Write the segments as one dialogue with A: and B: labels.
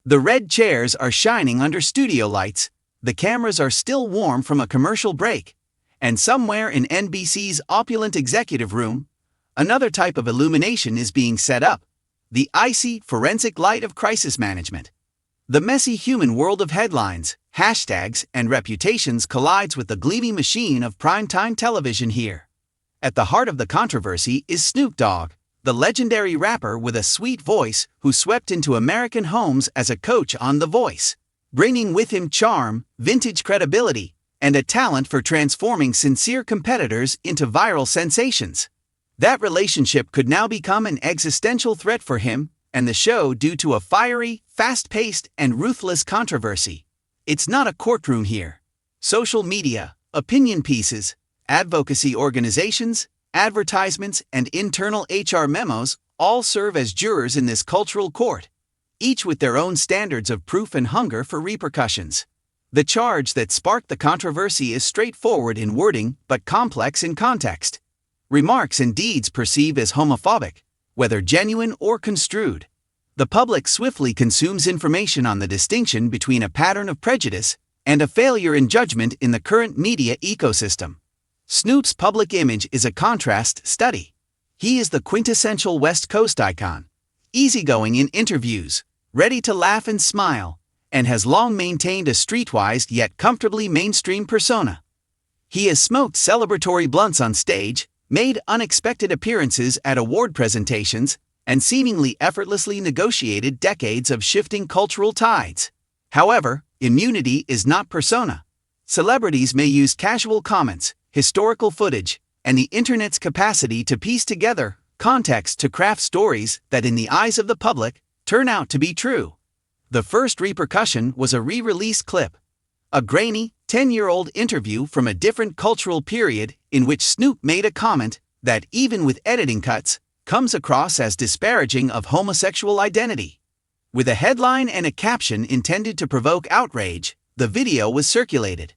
A: The red chairs are shining under studio lights, the cameras are still warm from a commercial break, and somewhere in NBC's opulent executive room, another type of illumination is being set up, the icy, forensic light of crisis management. The messy human world of headlines, hashtags, and reputations collides with the gleaming machine of primetime television here. At the heart of the controversy is Snoop Dogg, the legendary rapper with a sweet voice who swept into American homes as a coach on The Voice, bringing with him charm, vintage credibility, and a talent for transforming sincere competitors into viral sensations. That relationship could now become an existential threat for him and the show due to a fiery, fast-paced, and ruthless controversy. It's not a courtroom here. Social media, opinion pieces, advocacy organizations, advertisements, and internal HR memos all serve as jurors in this cultural court, each with their own standards of proof and hunger for repercussions. The charge that sparked the controversy is straightforward in wording but complex in context. Remarks and deeds perceived as homophobic, whether genuine or construed. The public swiftly consumes information on the distinction between a pattern of prejudice and a failure in judgment in the current media ecosystem. Snoop's public image is a contrast study. He is the quintessential West Coast icon, easygoing in interviews, ready to laugh and smile, and has long maintained a streetwise yet comfortably mainstream persona. He has smoked celebratory blunts on stage, made unexpected appearances at award presentations, and seemingly effortlessly negotiated decades of shifting cultural tides. However, immunity is not persona. Celebrities may use casual comments, historical footage, and the internet's capacity to piece together context to craft stories that, in the eyes of the public, turn out to be true. The first repercussion was a re-release clip. A grainy, 10-year-old interview from a different cultural period in which Snoop made a comment that, even with editing cuts, comes across as disparaging of homosexual identity. With a headline and a caption intended to provoke outrage, the video was circulated.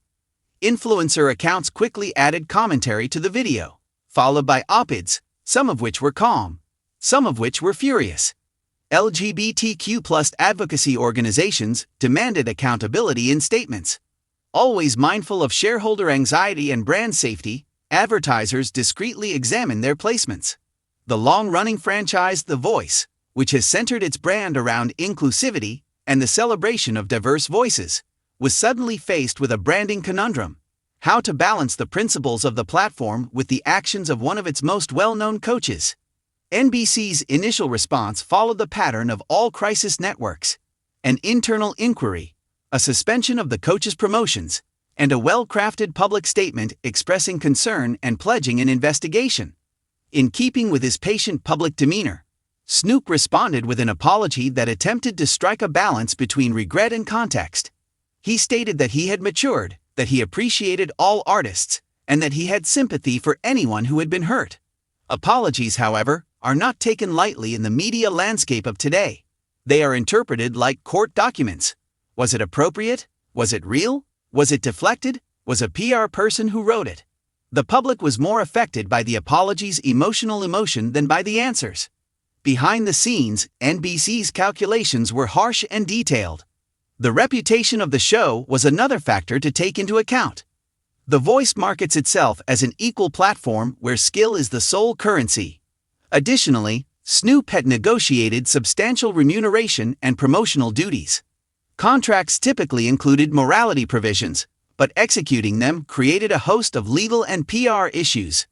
A: Influencer accounts quickly added commentary to the video, followed by op-eds, some of which were calm, some of which were furious. LGBTQ+ advocacy organizations demanded accountability in statements. Always mindful of shareholder anxiety and brand safety, advertisers discreetly examine their placements. The long-running franchise The Voice, which has centered its brand around inclusivity and the celebration of diverse voices, was suddenly faced with a branding conundrum: how to balance the principles of the platform with the actions of one of its most well-known coaches. NBC's initial response followed the pattern of all crisis networks: an internal inquiry, a suspension of the coach's promotions, and a well-crafted public statement expressing concern and pledging an investigation. In keeping with his patient public demeanor, Snoop responded with an apology that attempted to strike a balance between regret and context. He stated that he had matured, that he appreciated all artists, and that he had sympathy for anyone who had been hurt. Apologies, however, are not taken lightly in the media landscape of today. They are interpreted like court documents. Was it appropriate? Was it real? Was it deflected? Was a PR person who wrote it? The public was more affected by the apology's emotional emotion than by the answers. Behind the scenes, NBC's calculations were harsh and detailed. The reputation of the show was another factor to take into account. The Voice markets itself as an equal platform where skill is the sole currency. Additionally, Snoop had negotiated substantial remuneration and promotional duties. Contracts typically included morality provisions, but executing them created a host of legal and PR issues.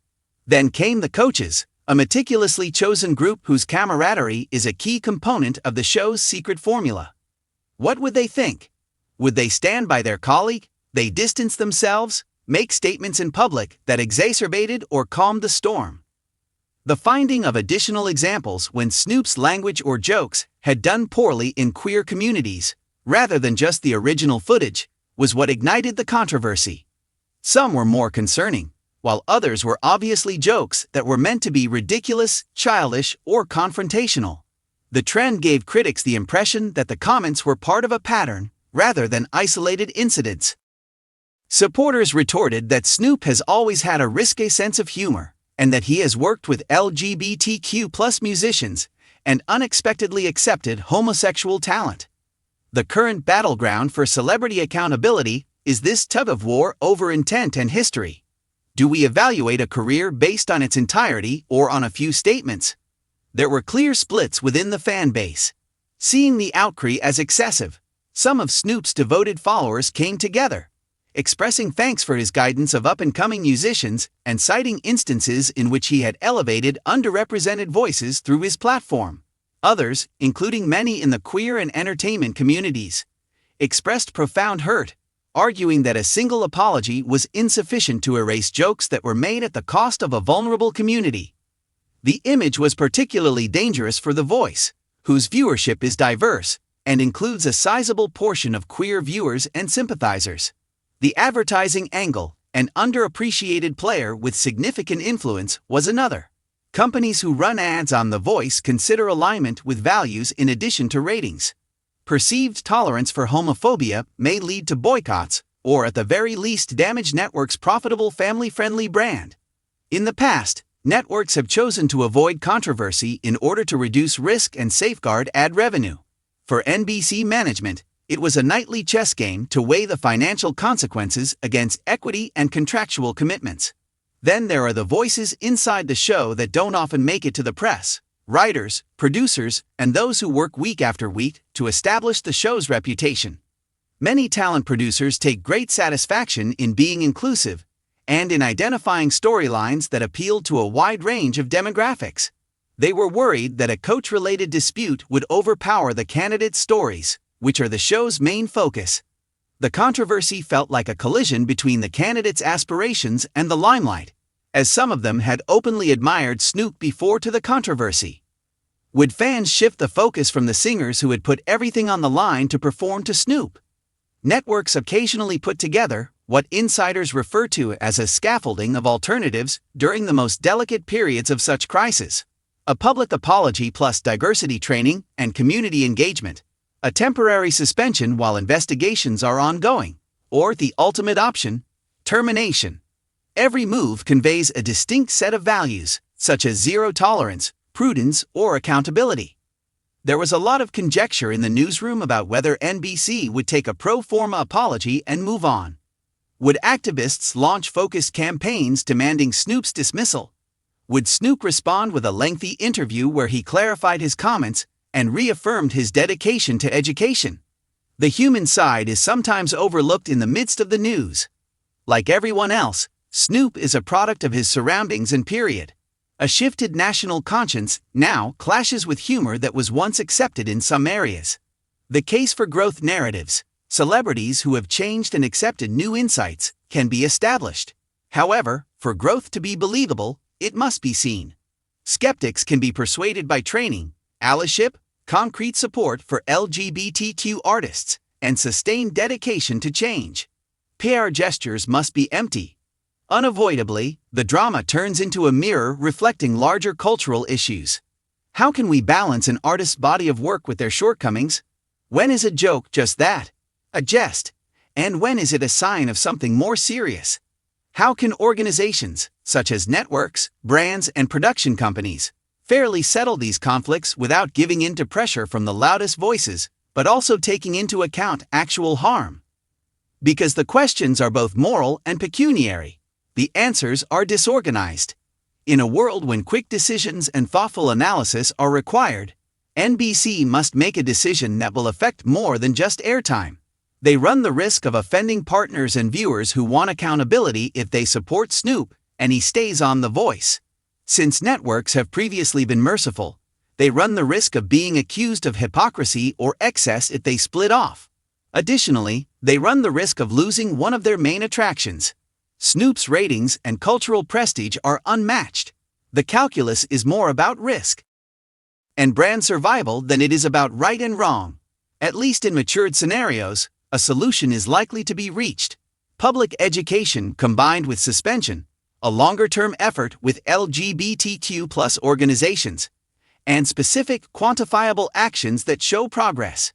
A: Then came the coaches, a meticulously chosen group whose camaraderie is a key component of the show's secret formula. What would they think? Would they stand by their colleague? They distance themselves, make statements in public that exacerbated or calmed the storm. The finding of additional examples when Snoop's language or jokes had done poorly in queer communities, rather than just the original footage, was what ignited the controversy. Some were more concerning, while others were obviously jokes that were meant to be ridiculous, childish, or confrontational. The trend gave critics the impression that the comments were part of a pattern, rather than isolated incidents. Supporters retorted that Snoop has always had a risque sense of humor, and that he has worked with LGBTQ+ musicians and unexpectedly accepted homosexual talent. The current battleground for celebrity accountability is this tug-of-war over intent and history. Do we evaluate a career based on its entirety or on a few statements? There were clear splits within the fan base. Seeing the outcry as excessive, some of Snoop's devoted followers came together, expressing thanks for his guidance of up-and-coming musicians and citing instances in which he had elevated underrepresented voices through his platform. Others, including many in the queer and entertainment communities, expressed profound hurt, arguing that a single apology was insufficient to erase jokes that were made at the cost of a vulnerable community. The image was particularly dangerous for The Voice, whose viewership is diverse and includes a sizable portion of queer viewers and sympathizers. The advertising angle, an underappreciated player with significant influence, was another. Companies who run ads on The Voice consider alignment with values in addition to ratings. Perceived tolerance for homophobia may lead to boycotts, or at the very least damage networks' profitable family-friendly brand. In the past, networks have chosen to avoid controversy in order to reduce risk and safeguard ad revenue. For NBC management, it was a nightly chess game to weigh the financial consequences against equity and contractual commitments. Then there are the voices inside the show that don't often make it to the press. Writers, producers, and those who work week after week to establish the show's reputation. Many talent producers take great satisfaction in being inclusive and in identifying storylines that appeal to a wide range of demographics. They were worried that a coach-related dispute would overpower the candidates' stories, which are the show's main focus. The controversy felt like a collision between the candidates' aspirations and the limelight, as some of them had openly admired Snoop before to the controversy. Would fans shift the focus from the singers who had put everything on the line to perform to Snoop? Networks occasionally put together what insiders refer to as a scaffolding of alternatives during the most delicate periods of such crisis. A public apology plus diversity training and community engagement, a temporary suspension while investigations are ongoing, or the ultimate option, termination. Every move conveys a distinct set of values, such as zero tolerance, prudence, or accountability. There was a lot of conjecture in the newsroom about whether NBC would take a pro forma apology and move on. Would activists launch focused campaigns demanding Snoop's dismissal? Would Snoop respond with a lengthy interview where he clarified his comments and reaffirmed his dedication to education? The human side is sometimes overlooked in the midst of the news. Like everyone else, Snoop is a product of his surroundings and period. A shifted national conscience now clashes with humor that was once accepted in some areas. The case for growth narratives, celebrities who have changed and accepted new insights, can be established. However, for growth to be believable, it must be seen. Skeptics can be persuaded by training, allyship, concrete support for LGBTQ artists, and sustained dedication to change. PR gestures must be empty. Unavoidably, the drama turns into a mirror reflecting larger cultural issues. How can we balance an artist's body of work with their shortcomings? When is a joke just that? A jest? And when is it a sign of something more serious? How can organizations, such as networks, brands, and production companies, fairly settle these conflicts without giving in to pressure from the loudest voices, but also taking into account actual harm? Because the questions are both moral and pecuniary, the answers are disorganized. In a world when quick decisions and thoughtful analysis are required, NBC must make a decision that will affect more than just airtime. They run the risk of offending partners and viewers who want accountability if they support Snoop and he stays on The Voice. Since networks have previously been merciful, they run the risk of being accused of hypocrisy or excess if they split off. Additionally, they run the risk of losing one of their main attractions. Snoop's ratings and cultural prestige are unmatched. The calculus is more about risk and brand survival than it is about right and wrong. At least in matured scenarios, a solution is likely to be reached. Public education combined with suspension, a longer-term effort with LGBTQ+ organizations, and specific quantifiable actions that show progress.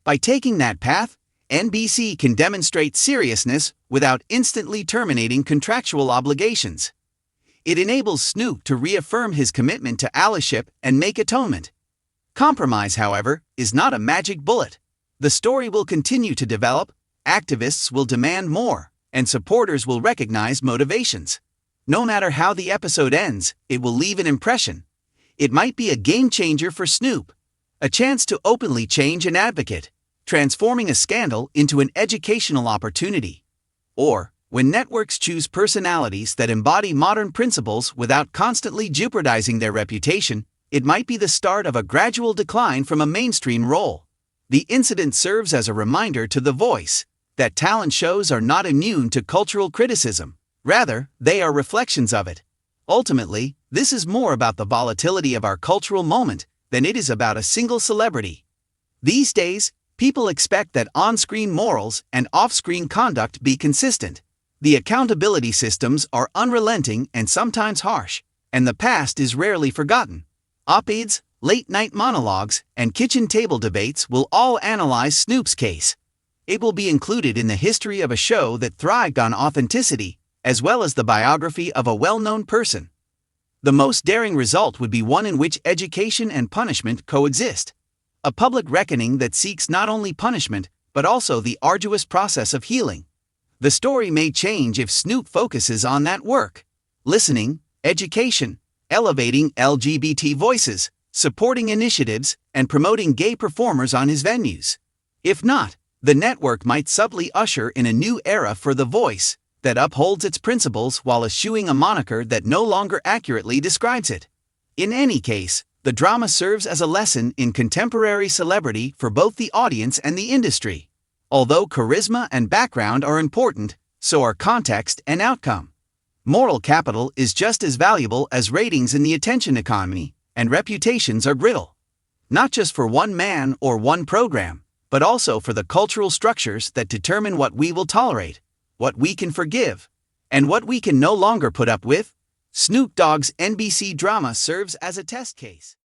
A: By taking that path, NBC can demonstrate seriousness without instantly terminating contractual obligations. It enables Snoop to reaffirm his commitment to allyship and make atonement. Compromise, however, is not a magic bullet. The story will continue to develop, activists will demand more, and supporters will recognize motivations. No matter how the episode ends, it will leave an impression. It might be a game changer for Snoop, a chance to openly change an advocate, transforming a scandal into an educational opportunity. Or, when networks choose personalities that embody modern principles without constantly jeopardizing their reputation, it might be the start of a gradual decline from a mainstream role. The incident serves as a reminder to The Voice that talent shows are not immune to cultural criticism. Rather, they are reflections of it. Ultimately, this is more about the volatility of our cultural moment than it is about a single celebrity. These days, people expect that on-screen morals and off-screen conduct be consistent. The accountability systems are unrelenting and sometimes harsh, and the past is rarely forgotten. Op-eds, late-night monologues, and kitchen table debates will all analyze Snoop's case. It will be included in the history of a show that thrived on authenticity, as well as the biography of a well-known person. The most daring result would be one in which education and punishment coexist. A public reckoning that seeks not only punishment, but also the arduous process of healing. The story may change if Snoop focuses on that work: listening, education, elevating LGBT voices, supporting initiatives, and promoting gay performers on his venues. If not, the network might subtly usher in a new era for The Voice that upholds its principles while eschewing a moniker that no longer accurately describes it. In any case, the drama serves as a lesson in contemporary celebrity for both the audience and the industry. Although charisma and background are important, so are context and outcome. Moral capital is just as valuable as ratings in the attention economy, and reputations are brittle. Not just for one man or one program, but also for the cultural structures that determine what we will tolerate, what we can forgive, and what we can no longer put up with. Snoop Dogg's NBC drama serves as a test case.